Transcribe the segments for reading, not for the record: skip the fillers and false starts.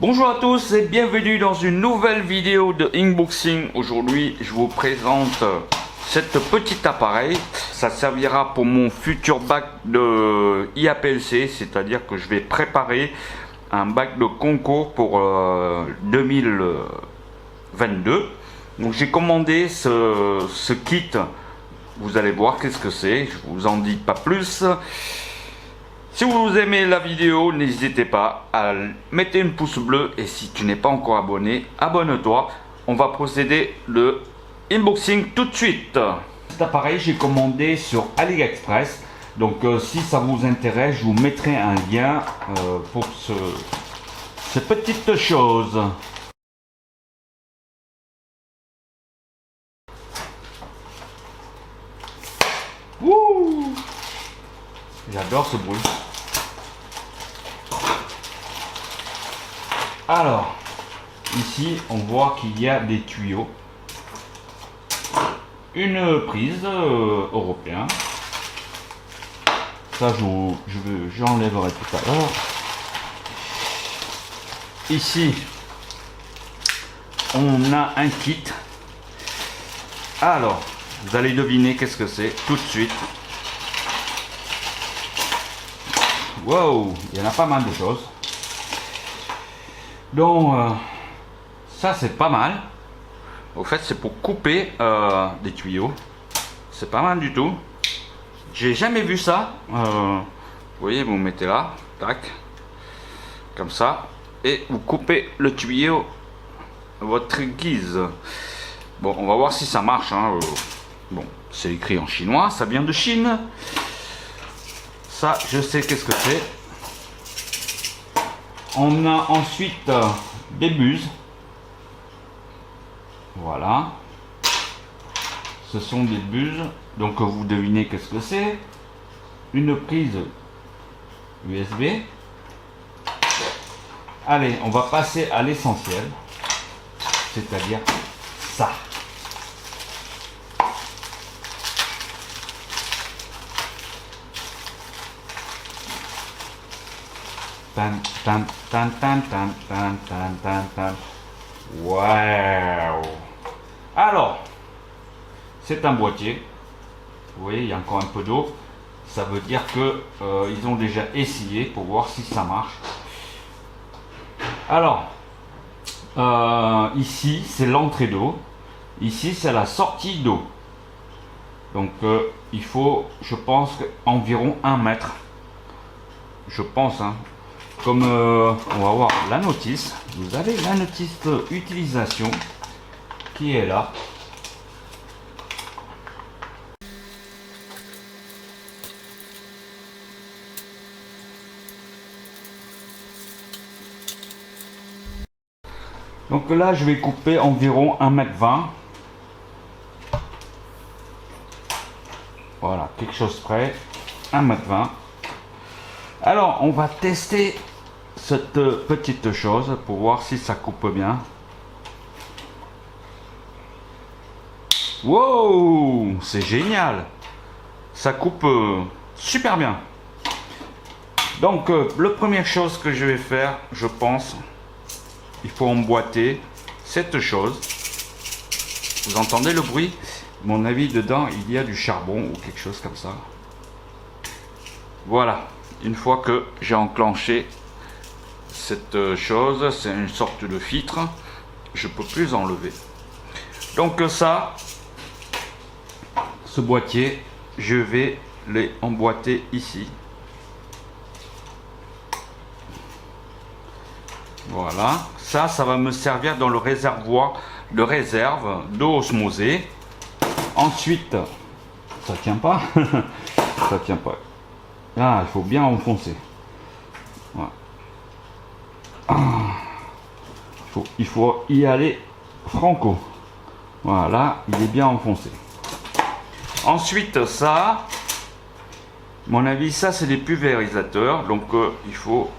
Bonjour à tous et bienvenue dans une nouvelle vidéo de unboxing. Aujourd'hui je vous présente cet petit appareil. Ça servira pour mon futur bac de IAPLC, c'est-à-dire que je vais préparer un bac de concours pour 2022. Donc j'ai commandé ce kit. Vous allez voir qu'est-ce que c'est, je vous en dis pas plus. Si vous aimez la vidéo, n'hésitez pas à mettre un pouce bleu et si tu n'es pas encore abonné, abonne-toi. On va procéder le unboxing tout de suite. Cet appareil, j'ai commandé sur AliExpress. Donc si ça vous intéresse, je vous mettrai un lien pour ces petites choses. Wouh! J'adore ce bruit. Alors, ici, on voit qu'il y a des tuyaux. Une prise européenne. Ça, j'enlèverai tout à l'heure. Ici, on a un kit. Alors, vous allez deviner qu'est-ce que c'est tout de suite. Wow, il y en a pas mal de choses. Donc, ça c'est pas mal. Au fait, c'est pour couper des tuyaux. C'est pas mal du tout. J'ai jamais vu ça. Vous voyez, vous mettez là, tac, comme ça, et vous coupez le tuyau à votre guise. Bon, on va voir si ça marche. Hein. Bon, c'est écrit en chinois, ça vient de Chine. Ça, je sais qu'est-ce que c'est. On a ensuite des buses. Voilà. Ce sont des buses. Donc vous devinez qu'est-ce que c'est. Une prise USB. Allez, on va passer à l'essentiel. C'est-à-dire ça. Tan, tan, tan, tan, tan, tan, tan, tan, tan. Wow. Alors, c'est un boîtier. Vous voyez, il y a encore un peu d'eau. Ça veut dire que ils ont déjà essayé pour voir si ça marche. Alors, ici, c'est l'entrée d'eau. Ici, c'est la sortie d'eau. Donc, il faut, je pense, environ 1 mètre. Je pense, hein. Comme on va voir la notice, vous avez la notice utilisation qui est là. Donc là, je vais couper environ 1,20 m. Voilà, quelque chose près, 1,20 m. Alors, on va tester cette petite chose pour voir si ça coupe bien. Wow, c'est génial. Ça coupe super bien. Donc, la première chose que je vais faire, je pense, il faut emboîter cette chose. Vous entendez le bruit? À mon avis, dedans, il y a du charbon ou quelque chose comme ça. Voilà. Une fois que j'ai enclenché cette chose, c'est une sorte de filtre, je peux plus enlever. Donc ça, ce boîtier, je vais les emboîter ici. Voilà, ça va me servir dans le réservoir de réserve d'eau osmosée. Ensuite, ça tient pas, ça tient pas. Là, il faut bien enfoncer. Voilà. Il faut y aller franco. Voilà, il est bien enfoncé. Ensuite, ça, à mon avis, ça c'est des pulvérisateurs. Donc, il faut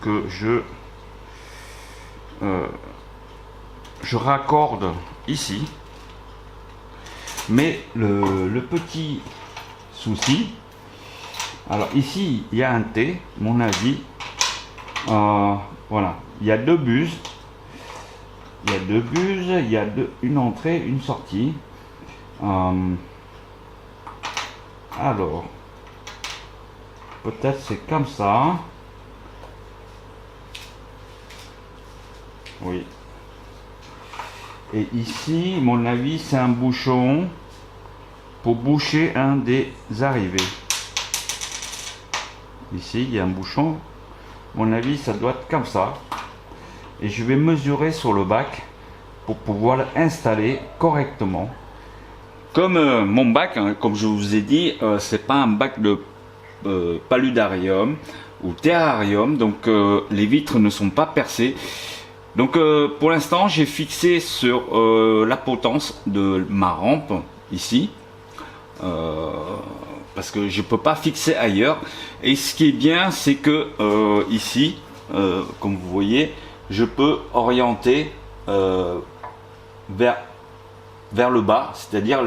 que je raccorde ici. Mais le petit souci, alors ici il y a un T, mon avis, Voilà, il y a deux buses. Il y a deux buses, il y a une entrée, une sortie. Alors, peut-être c'est comme ça. Oui. Et ici, mon avis, c'est un bouchon pour boucher un des arrivées. Ici, il y a un bouchon. Mon avis, ça doit être comme ça. Et je vais mesurer sur le bac pour pouvoir l'installer correctement. Comme mon bac, hein, comme je vous ai dit, c'est pas un bac de paludarium ou terrarium, donc les vitres ne sont pas percées. Donc pour l'instant, j'ai fixé sur la potence de ma rampe ici, parce que je peux pas fixer ailleurs. Et ce qui est bien, c'est que ici, comme vous voyez, je peux orienter vers le bas, c'est-à-dire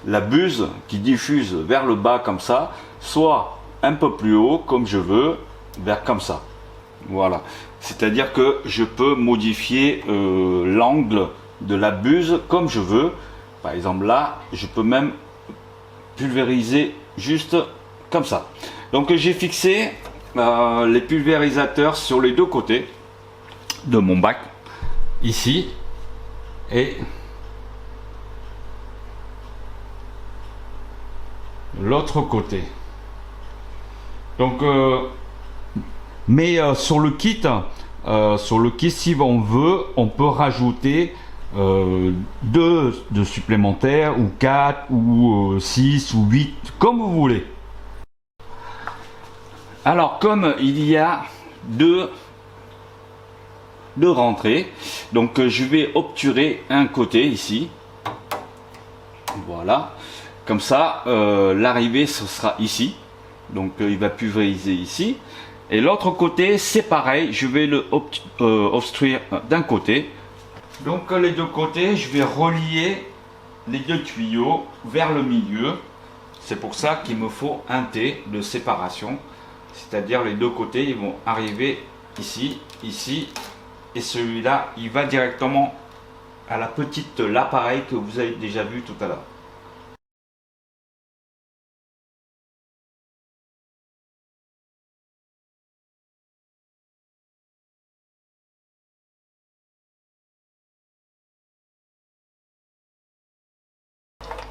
la buse qui diffuse vers le bas comme ça, soit un peu plus haut comme je veux, vers comme ça. Voilà, c'est-à-dire que je peux modifier l'angle de la buse comme je veux. Par exemple là, je peux même pulvériser juste comme ça. Donc j'ai fixé les pulvérisateurs sur les deux côtés de mon bac, ici et l'autre côté. Donc sur le kit, si on veut, on peut rajouter 2 de supplémentaires, ou 4 ou 6 ou 8, comme vous voulez. Alors comme il y a deux rentrées, donc je vais obturer un côté ici, voilà, comme ça l'arrivée ce sera ici, donc il va pulvériser ici, et l'autre côté c'est pareil, je vais le obstruer d'un côté. Donc les deux côtés, je vais relier les deux tuyaux vers le milieu. C'est pour ça qu'il me faut un T de séparation, c'est-à-dire les deux côtés ils vont arriver ici, ici, et celui-là il va directement à l'appareil que vous avez déjà vu tout à l'heure.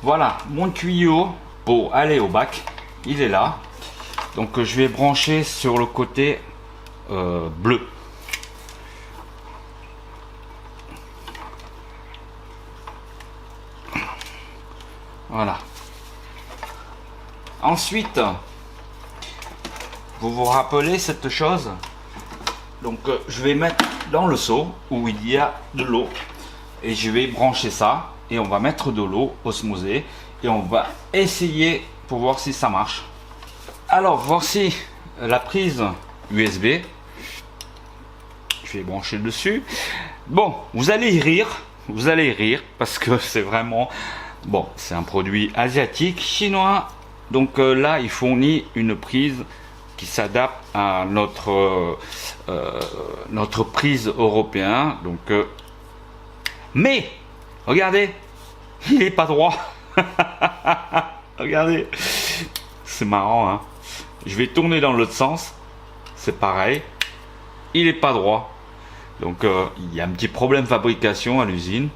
Voilà, mon tuyau pour aller au bac, il est là. Donc je vais brancher sur le côté bleu. Voilà. Ensuite, vous vous rappelez cette chose? Donc je vais mettre dans le seau où il y a de l'eau et je vais brancher ça et on va mettre de l'eau osmosée et on va essayer pour voir si ça marche. Alors voici la prise USB. Je vais brancher dessus. Bon, vous allez rire parce que c'est vraiment bon, c'est un produit asiatique, chinois. Donc là, il fournit une prise qui s'adapte à notre prise européen. Donc, mais regardez, il n'est pas droit. Regardez, c'est marrant, hein. Je vais tourner dans l'autre sens, c'est pareil, il n'est pas droit. Donc il y a un petit problème de fabrication à l'usine.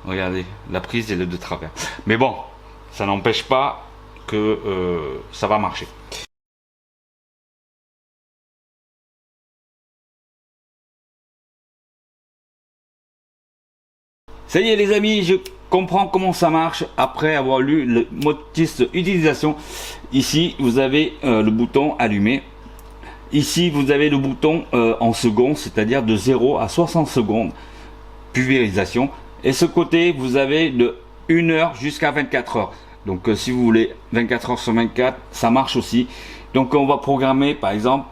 Regardez, la prise elle est de travers. Mais bon, ça n'empêche pas que ça va marcher. Ça y est les amis, je comprends comment ça marche après avoir lu le motus utilisation. Ici vous avez le bouton allumé. Ici vous avez le bouton en secondes, c'est-à-dire de 0 à 60 secondes pulvérisation. Et ce côté vous avez de 1 heure jusqu'à 24 heures. Donc si vous voulez 24 heures sur 24, ça marche aussi. Donc on va programmer par exemple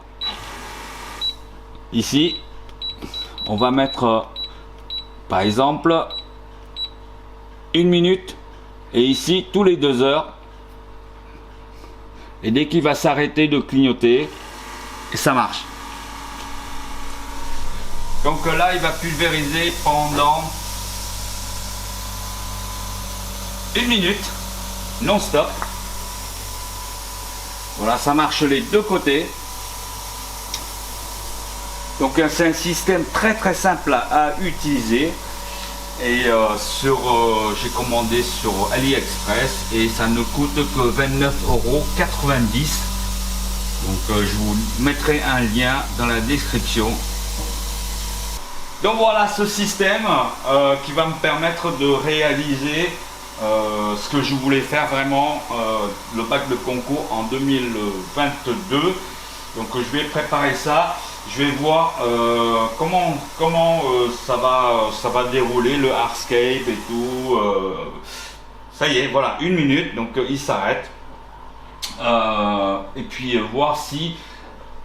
ici, on va mettre par exemple 1 minute, et ici tous les 2 heures, et dès qu'il va s'arrêter de clignoter, ça marche. Donc là, il va pulvériser pendant 1 minute, non-stop. Voilà, ça marche les deux côtés. Donc c'est un système très simple à utiliser. Et j'ai commandé sur AliExpress et ça ne coûte que 29,90 €. Donc je vous mettrai un lien dans la description. Donc voilà ce système qui va me permettre de réaliser ce que je voulais faire vraiment, le bac de concours en 2022. Donc je vais préparer ça. Je vais voir comment ça va dérouler le hardscape et tout. Ça y est, voilà, 1 minute, donc il s'arrête. Et puis voir si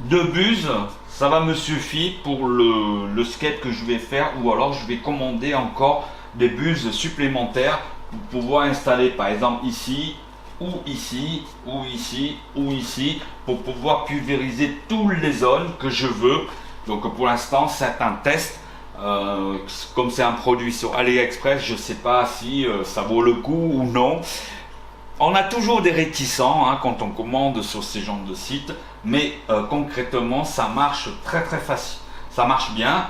2 buses, ça va me suffire pour le scape que je vais faire, ou alors je vais commander encore des buses supplémentaires pour pouvoir installer par exemple ici, ou ici, ou ici, ou ici, pour pouvoir pulvériser toutes les zones que je veux. Donc pour l'instant c'est un test, comme c'est un produit sur AliExpress, je ne sais pas si ça vaut le coup ou non. On a toujours des réticents quand on commande sur ces genres de sites, mais concrètement ça marche très facile, ça marche bien,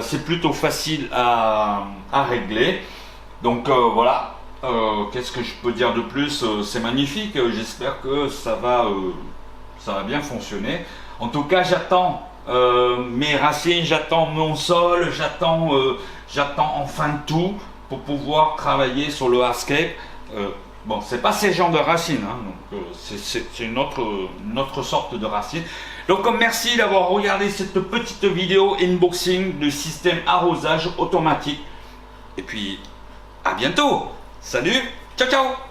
c'est plutôt facile à régler. Donc voilà. Qu'est-ce que je peux dire de plus? C'est magnifique, j'espère que ça va bien fonctionner. En tout cas, j'attends mes racines, j'attends mon sol, j'attends enfin tout pour pouvoir travailler sur le hardscape. Bon, c'est pas ces genres de racines, donc c'est une autre sorte de racine. Donc merci d'avoir regardé cette petite vidéo unboxing du système arrosage automatique. Et puis à bientôt. Salut, ciao ciao.